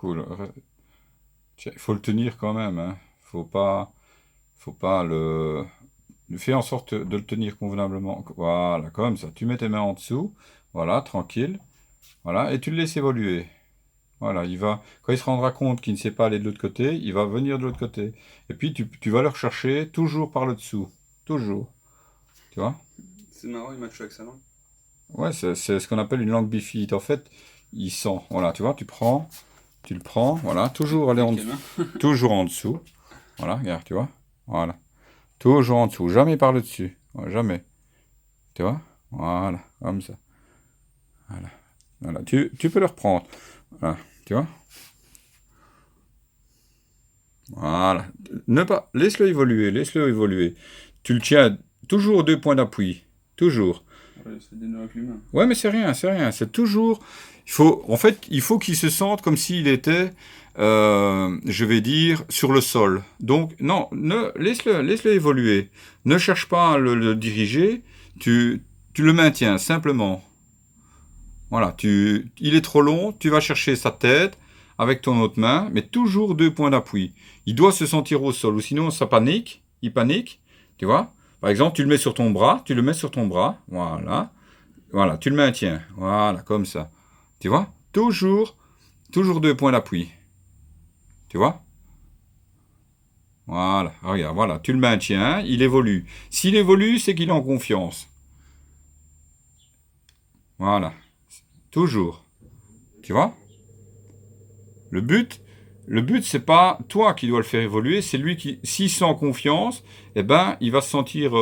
cool. Tiens, il faut le tenir quand même, hein. Faut pas le... Fais en sorte de le tenir convenablement. Voilà, comme ça. Tu mets tes mains en dessous. Voilà, tranquille. Voilà, et tu le laisses évoluer. Voilà, quand il se rendra compte qu'il ne sait pas aller de l'autre côté, il va venir de l'autre côté. Et puis tu vas le rechercher toujours par le dessous. Toujours. Tu vois? C'est marrant, il match avec sa langue. Ouais, c'est ce qu'on appelle une langue bifide. En fait, il sent. Voilà, tu vois, tu le prends, voilà, toujours aller Avec quelle main? toujours en dessous. Voilà, regarde, tu vois? Voilà. Toujours en dessous, jamais par le dessus. Ouais, jamais. Tu vois? Voilà, comme ça. Voilà. Voilà. Tu peux le reprendre. Voilà, tu vois? Voilà. Ne pas, laisse-le évoluer, laisse-le évoluer. Tu le tiens toujours 2 points d'appui. Toujours. Ouais, c'est des nœuds avec l'humain. Ouais, mais c'est rien, c'est rien. C'est toujours. En fait, il faut qu'il se sente comme s'il était, je vais dire, sur le sol. Donc, non, laisse-le évoluer. Ne cherche pas à le diriger. Tu le maintiens simplement. Voilà, il est trop long. Tu vas chercher sa tête avec ton autre main, mais toujours 2 points d'appui. Il doit se sentir au sol, ou sinon ça panique. Il panique. Tu vois? Par exemple, tu le mets sur ton bras. Tu le mets sur ton bras. Voilà. Voilà, tu le maintiens. Voilà, comme ça. Tu vois? Toujours 2 points d'appui. Tu vois? Voilà, regarde, voilà, tu le maintiens, il évolue. S'il évolue, c'est qu'il est en confiance. Voilà, toujours. Tu vois? Le but, le but, c'est pas toi qui dois le faire évoluer, c'est lui qui, s'il sent confiance, eh ben, il va se sentir,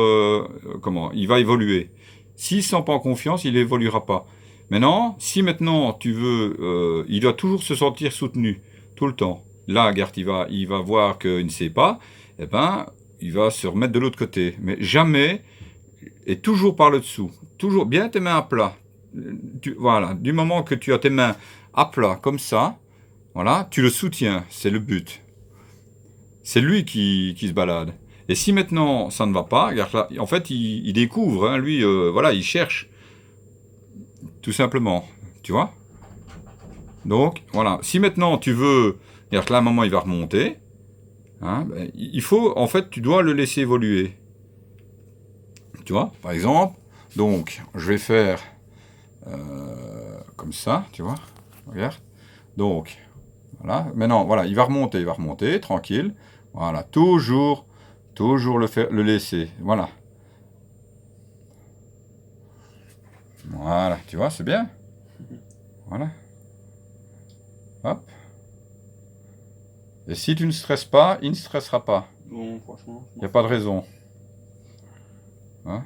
comment? Il va évoluer. S'il sent pas en confiance, il évoluera pas. Maintenant, si maintenant tu veux, il doit toujours se sentir soutenu tout le temps. Là, Gert, il va voir qu'il ne sait pas, eh ben, il va se remettre de l'autre côté. Mais jamais et toujours par le dessous. Toujours bien tes mains à plat. Voilà, du moment que tu as tes mains à plat comme ça, voilà, tu le soutiens, c'est le but. C'est lui qui se balade. Et si maintenant ça ne va pas, regarde là, en fait il découvre, hein, lui, voilà, il cherche, tout simplement. Tu vois? Donc, voilà, si maintenant tu veux, regarde là, à un moment il va remonter, hein, ben, il faut, en fait, tu dois le laisser évoluer. Tu vois? Par exemple, donc, je vais faire comme ça, tu vois? Regarde. Donc, voilà. Maintenant, voilà, il va remonter, tranquille. Voilà, toujours le laisser. Voilà. Voilà, tu vois, c'est bien. Voilà. Hop. Et si tu ne stresses pas, il ne stressera pas. Bon, franchement, je Il m'en n'y a pas de fous. raison. Hein.